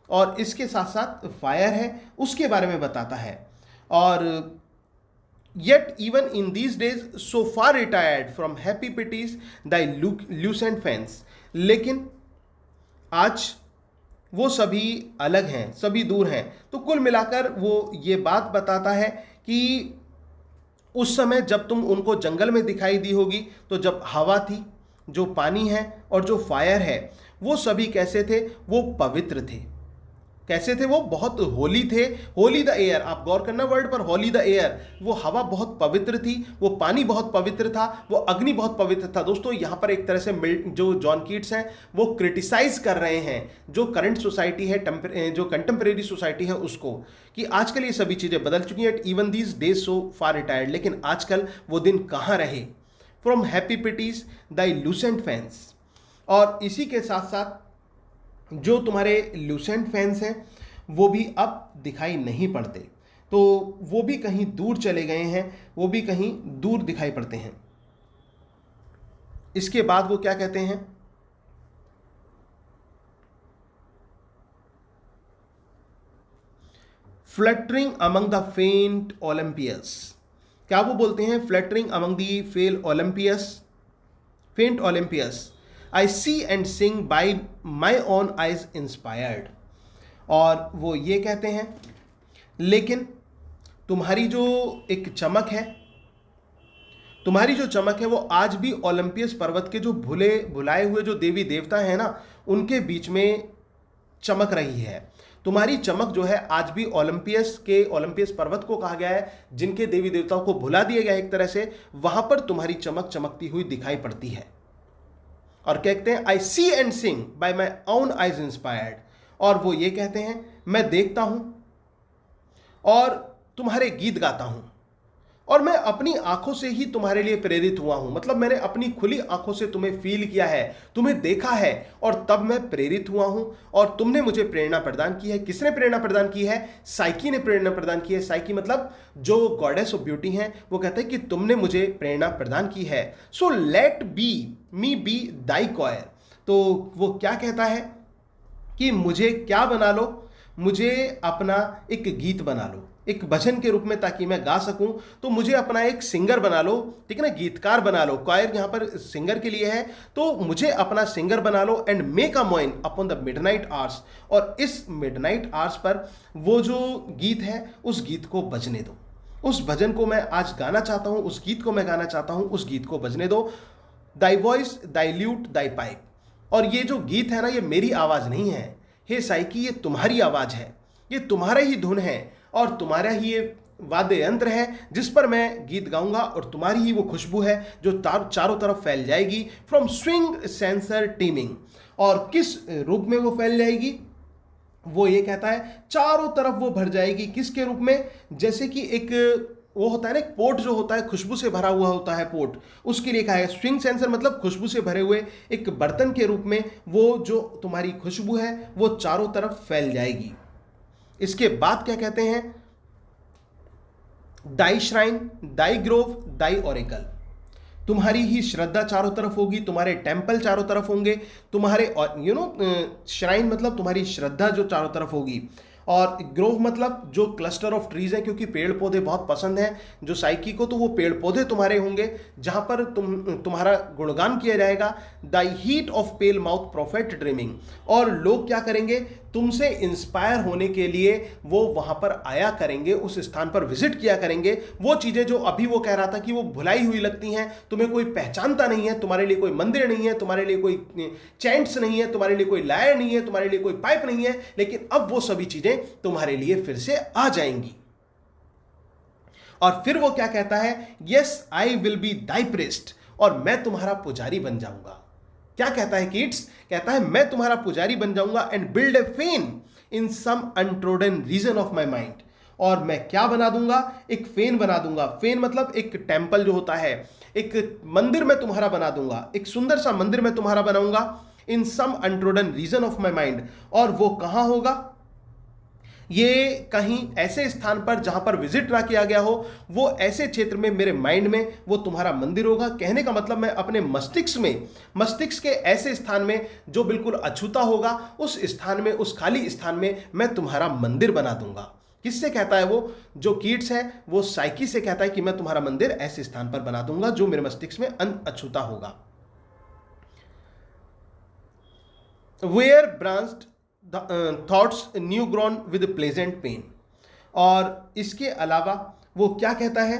और इसके साथ साथ फायर है, उसके बारे में बताता है। और yet even in these days so far retired from happy pieties thy lucent fans. लेकिन आज वो सभी अलग हैं, सभी दूर हैं। तो कुल मिलाकर वो ये बात बताता है कि उस समय जब तुम उनको जंगल में दिखाई दी होगी, तो जब हवा थी, जो पानी है और जो फायर है, वो सभी कैसे थे? वो पवित्र थे। कैसे थे वो? बहुत होली थे। होली द एयर, आप गौर करना वर्ड पर, होली द एयर, वो हवा बहुत पवित्र थी, वो पानी बहुत पवित्र था, वो अग्नि बहुत पवित्र था। दोस्तों, यहाँ पर एक तरह से जो जॉन कीट्स हैं वो क्रिटिसाइज कर रहे हैं जो करंट सोसाइटी है, जो कंटेम्परेरी सोसाइटी है उसको, कि आजकल ये सभी चीज़ें बदल चुकी हैं। Even these days so far retired, लेकिन आजकल वो दिन कहाँ रहे? From happy pieties thy lucent fans. और इसी के साथ साथ जो तुम्हारे लूसेंट फैंस हैं वो भी अब दिखाई नहीं पड़ते, तो वो भी कहीं दूर चले गए हैं, वो भी कहीं दूर दिखाई पड़ते हैं। इसके बाद वो क्या कहते हैं? फ्लटरिंग अमंग द फेंट ओलंपियस। क्या वो बोलते हैं? फ्लटरिंग अमंग द फेंट ओलंपियस, I see and sing by my own eyes inspired। और वो ये कहते हैं, लेकिन तुम्हारी जो एक चमक है, तुम्हारी जो चमक है वो आज भी ओलंपियस पर्वत के जो भुलाए हुए जो देवी देवता हैं ना, उनके बीच में चमक रही है। तुम्हारी चमक जो है आज भी ओलंपियस पर्वत को कहा गया है, जिनके देवी देवताओं को भुला दिया गया एक तरह से, वहां पर तुम्हारी चमक चमकती हुई दिखाई पड़ती है। और कहते हैं I see and sing by my own eyes inspired. और वो ये कहते हैं, मैं देखता हूं और तुम्हारे गीत गाता हूं, और मैं अपनी आंखों से ही तुम्हारे लिए प्रेरित हुआ हूं। मतलब मैंने अपनी खुली आंखों से तुम्हें फील किया है, तुम्हें देखा है, और तब मैं प्रेरित हुआ हूं, और तुमने मुझे प्रेरणा प्रदान की है। किसने प्रेरणा प्रदान की है? साइकी ने प्रेरणा प्रदान की है। साइकी मतलब जो गॉडेस ऑफ ब्यूटी हैं, वो कहते हैं कि तुमने मुझे प्रेरणा प्रदान की है। सो लेट मी बी दाई कॉयर। तो वो क्या कहता है कि मुझे क्या बना लो? मुझे अपना एक गीत बना लो, एक भजन के रूप में, ताकि मैं गा सकूं। तो मुझे अपना एक सिंगर बना लो, ठीक है ना, गीतकार बना लो। क्वायर यहाँ पर सिंगर के लिए है, तो मुझे अपना सिंगर बना लो। And make a moan upon the midnight hours, और इस मिडनाइट आवर्स पर वो जो गीत है उस गीत को बजने दो। उस भजन को मैं आज गाना चाहता हूँ, उस गीत को मैं गाना चाहता हूँ, उस गीत को बजने दो। दाई वॉइस दाइल्यूट दाई पाइप। और ये जो गीत है ना, ये मेरी आवाज नहीं है, हे साइकी, ये तुम्हारी आवाज है, ये तुम्हारा ही धुन है और तुम्हारा ही ये वाद्य यंत्र है जिस पर मैं गीत गाऊंगा, और तुम्हारी ही वो खुशबू है जो चारों तरफ फैल जाएगी। From swing sensor teeming. और किस रूप में वो फैल जाएगी? वो ये कहता है चारों तरफ वो भर जाएगी। किसके रूप में? जैसे कि एक वो होता है ना, एक पोट जो होता है, खुशबू से भरा हुआ होता है पोट, उसके लिए कहा है स्विंग सेंसर, मतलब खुशबू से भरे हुए एक बर्तन के रूप में वो जो तुम्हारी खुशबू है वो चारों तरफ फैल जाएगी। इसके बाद क्या कहते हैं? दाई श्राइन दाई ग्रोव दाई ओरेकल। तुम्हारी ही श्रद्धा चारों तरफ होगी, तुम्हारे टेम्पल चारों तरफ होंगे, तुम्हारे श्राइन मतलब तुम्हारी श्रद्धा जो चारों तरफ होगी, और ग्रोव मतलब जो क्लस्टर ऑफ ट्रीज है, क्योंकि पेड़ पौधे बहुत पसंद हैं जो साइकी को, तो वो पेड़ पौधे तुम्हारे होंगे जहां पर तुम्हारा गुणगान किया जाएगा। Thy heat of pale mouth prophet dreaming. और लोग क्या करेंगे? तुमसे इंस्पायर होने के लिए वो वहां पर आया करेंगे, उस स्थान पर विजिट किया करेंगे। वो चीजें जो अभी वो कह रहा था कि वो भुलाई हुई लगती हैं, तुम्हें कोई पहचानता नहीं है, तुम्हारे लिए कोई मंदिर नहीं है, तुम्हारे लिए कोई चैंट्स नहीं है, तुम्हारे लिए कोई लायर नहीं है, तुम्हारे लिए कोई पाइप नहीं है, लेकिन अब वो सभी चीजें तुम्हारे लिए फिर से आ जाएंगी। और फिर वो क्या कहता है? Yes I will be Dai priest. और मैं तुम्हारा पुजारी बन जाऊंगा। क्या कहता है कीट्स? कहता है मैं तुम्हारा पुजारी बन जाऊंगा and build a fane in some untrodden region of my mind. और मैं क्या बना दूंगा? एक फेन बना दूंगा। फेन मतलब एक टेम्पल जो होता है, एक मंदिर मैं तुम्हारा बना दूंगा, एक सुंदर सा मंदिर मैं तुम्हारा बनाऊंगा। In some untrodden region of my mind. और वो कहां होगा? ये कहीं ऐसे स्थान पर जहां पर विजिट ना किया गया हो, वो ऐसे क्षेत्र में मेरे माइंड में वो तुम्हारा मंदिर होगा। कहने का मतलब मैं अपने मस्तिष्क के ऐसे स्थान में जो बिल्कुल अछूता होगा, उस स्थान में, उस खाली स्थान में मैं तुम्हारा मंदिर बना दूंगा। किससे कहता है वो? जो कीट्स है वो साइकी से कहता है कि मैं तुम्हारा मंदिर ऐसे स्थान पर बना दूंगा जो मेरे मस्तिष्क में अछूता होगा। Where branched thoughts new grown with pleasant pain. और इसके अलावा वो क्या कहता है?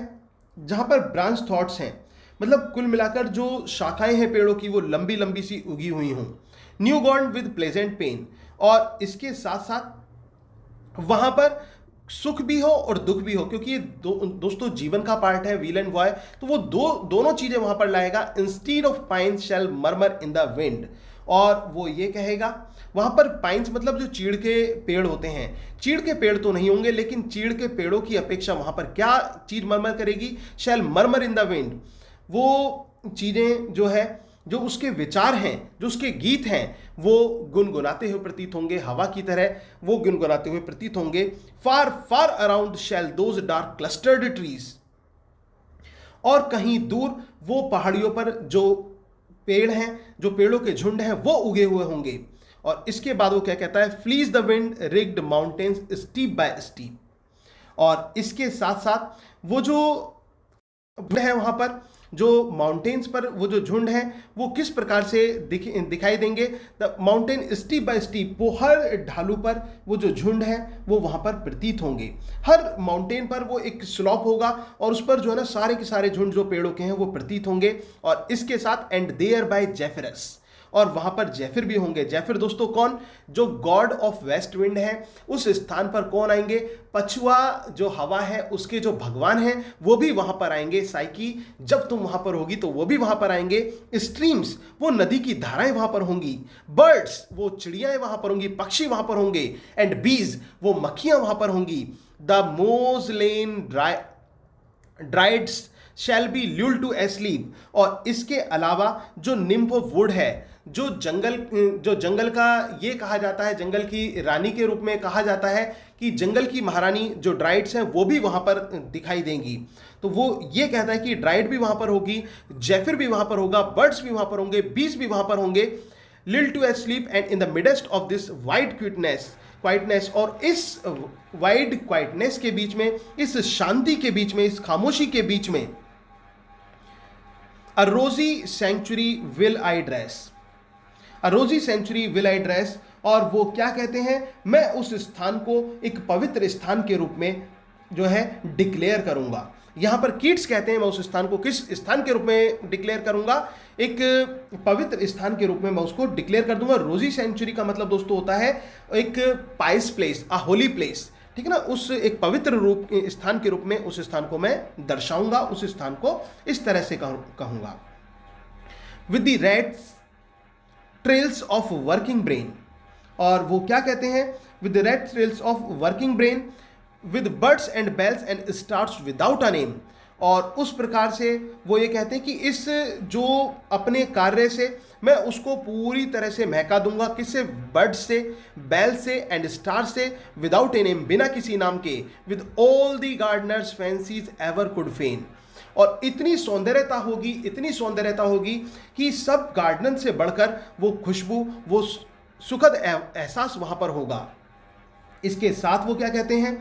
जहां पर ब्रांच थॉट्स हैं, मतलब कुल मिलाकर जो शाखाएं हैं पेड़ों की वो लंबी लंबी सी उगी हुई हों, new grown with pleasant pain. और इसके साथ साथ वहां पर सुख भी हो और दुख भी हो, क्योंकि ये दोस्तों जीवन का पार्ट है, व्हील एंड वॉय, तो वो दोनों चीजें वहां पर लाएगा। Instead of pines shall murmur in the wind. और वो ये कहेगा, वहां पर पाइन्स मतलब जो चीड़ के पेड़ होते हैं, चीड़ के पेड़ तो नहीं होंगे, लेकिन चीड़ के पेड़ों की अपेक्षा वहां पर क्या चीज मरमर करेगी? शैल मर्मर इन द विंड। वो चीजें जो है, जो उसके विचार हैं, जो उसके गीत हैं, वो गुनगुनाते हुए प्रतीत होंगे, हवा की तरह वो गुनगुनाते हुए प्रतीत होंगे। Far far around shall those dark clustered trees. और कहीं दूर वो पहाड़ियों पर जो पेड़ हैं, जो पेड़ों के झुंड हैं, वो उगे हुए होंगे। और इसके बाद वो क्या कहता है? Fledge the wind ridged mountains steep by steep. और इसके साथ साथ वो जो है वहां पर जो माउंटेन्स पर वो जो झुंड है वो किस प्रकार से दिखाई देंगे? The mountain steep by steep, वो हर ढालू पर वो जो झुंड है वो वहां पर प्रतीत होंगे। हर माउंटेन पर वो एक स्लॉप होगा और उस पर जो है ना सारे के सारे झुंड जो पेड़ों के हैं वो प्रतीत होंगे। और इसके साथ एंड देयर बाय जेफिरस, और वहां पर जेफिर भी होंगे। जेफिर दोस्तों कौन? जो गॉड ऑफ वेस्ट विंड है। उस स्थान पर कौन आएंगे? पछुआ जो हवा है उसके जो भगवान हैं वो भी वहां पर आएंगे। साइकी जब तुम वहां पर होगी तो वो भी वहां पर आएंगे। स्ट्रीम्स वो नदी की धाराएं वहां पर होंगी। बर्ड्स वो चिड़ियाएं वहां पर होंगी, पक्षी वहां पर होंगे। एंड बीज वो मक्खियां वहां पर होंगी। The moss laden dryads shall be lulled to asleep. और इसके अलावा जो निम्फ ऑफ वुड है, जो जंगल का ये कहा जाता है, जंगल की रानी के रूप में कहा जाता है कि जंगल की महारानी जो ड्राइड्स हैं वो भी वहां पर दिखाई देंगी। तो वो ये कहता है कि ड्राइड भी वहां पर होगी, जेफिर भी वहां पर होगा, बर्ड्स भी वहां पर होंगे, बीज भी वहां पर होंगे। Lull to asleep and in the midst of this wide quietness, और इस वाइड क्वाइटनेस के बीच में, इस शांति के बीच में, इस खामोशी के बीच में अ रोजी सेंचुरी विल आई ड्रेस, अ रोजी सेंचुरी विल आई ड्रेस। और वो क्या कहते हैं? मैं उस स्थान को एक पवित्र स्थान के रूप में जो है डिक्लेयर करूंगा। यहाँ पर कीट्स कहते हैं मैं उस स्थान को किस स्थान के रूप में डिक्लेयर करूंगा, एक पवित्र स्थान के रूप में मैं उसको डिक्लेयर कर दूंगा। रोजी सेंचुरी का मतलब दोस्तों होता है एक पाइस प्लेस, अ होली प्लेस, ठीक है ना, उस एक पवित्र रूप स्थान के रूप में उस स्थान को मैं दर्शाऊंगा, उस स्थान को इस तरह से कहूंगा, with the red trails of working brain. और वो क्या कहते हैं, with the red trails of working brain, with birds and bells and stars without a name. और उस प्रकार से वो ये कहते हैं कि इस जो अपने कार्य से मैं उसको पूरी तरह से महका दूंगा, किससे, बर्ड से, बेल से एंड स्टार से, विदाउट ए नेम, बिना किसी नाम के, with all the gardener's fancies ever could feign. और इतनी सौंदर्यता होगी, इतनी सौंदर्यता होगी कि सब गार्डन से बढ़कर वो खुशबू, वो सुखद एहसास वहां पर होगा। इसके साथ वो क्या कहते हैं,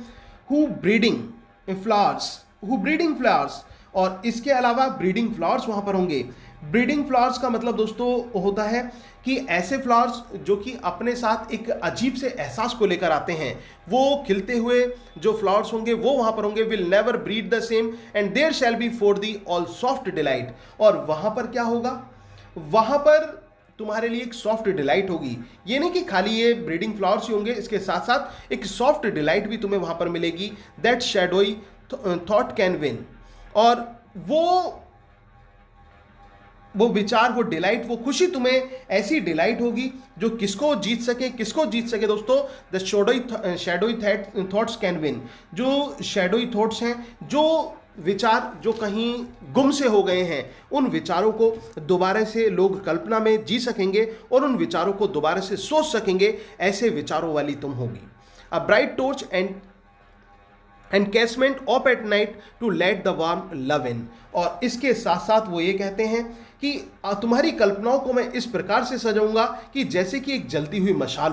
हु ब्रीडिंग फ्लावर्स, और इसके अलावा ब्रीडिंग फ्लावर्स वहां पर होंगे। ब्रीडिंग फ्लावर्स का मतलब दोस्तों होता है कि ऐसे फ्लावर्स जो कि अपने साथ एक अजीब से एहसास को लेकर आते हैं, वो खिलते हुए जो फ्लावर्स होंगे वो वहां पर होंगे। Will never breed the same and there shall be for thee all soft delight. और वहां पर क्या होगा, वहां पर तुम्हारे लिए एक सॉफ्ट डिलाइट होगी। ये नहीं कि खाली ये ब्रीडिंग फ्लावर्स ही होंगे, इसके साथ साथ एक सॉफ्ट डिलाइट भी तुम्हें वहां पर मिलेगी, that shadowy thought can win. और वो विचार, वो डिलाइट, वो खुशी तुम्हें ऐसी डिलाइट होगी जो किसको जीत सके दोस्तों, the shadowy thoughts can win. जो शैडोई थॉट्स हैं, जो विचार जो कहीं गुम से हो गए हैं, उन विचारों को दोबारा से लोग कल्पना में जी सकेंगे और उन विचारों को दोबारा से सोच सकेंगे, ऐसे विचारों वाली तुम होगी। A bright torch and casement ope at night to let the warm love in. और इसके साथ साथ वो ये कहते हैं कि तुम्हारी कल्पनाओं को मैं इस प्रकार से सजाऊंगा कि जैसे कि एक जलती हुई मशाल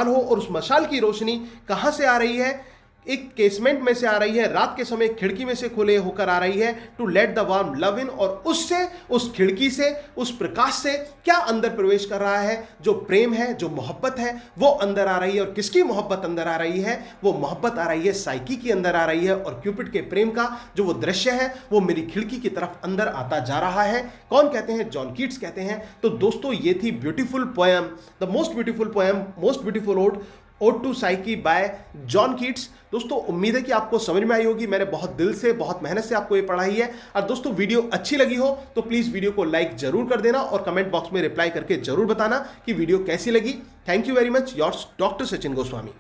हो, और उस मशाल की रोशनी कहाँ से आ रही है, एक केसमेंट में से आ रही है, रात के समय खिड़की में से खुले होकर आ रही है, to let the warm love in. और उससे, उस खिड़की से, उस प्रकाश से क्या अंदर प्रवेश कर रहा है, जो प्रेम है, जो मोहब्बत है, वो अंदर आ रही है। और किसकी मोहब्बत अंदर आ रही है, वो मोहब्बत आ रही है साइकी की अंदर आ रही है। और क्यूपिड के प्रेम का जो वो दृश्य है वो मेरी खिड़की की तरफ अंदर आता जा रहा है। कौन कहते हैं, जॉन कीट्स कहते हैं। तो दोस्तों ये थी beautiful poem, the most beautiful ode to Psyche by John Keats. दोस्तों उम्मीद है कि आपको समझ में आई होगी। मैंने बहुत दिल से, बहुत मेहनत से आपको ये पढ़ाई है। और दोस्तों वीडियो अच्छी लगी हो तो प्लीज़ वीडियो को लाइक जरूर कर देना और कमेंट बॉक्स में रिप्लाई करके जरूर बताना कि वीडियो कैसी लगी। Thank you very much, yours doctor Sachin Goswami.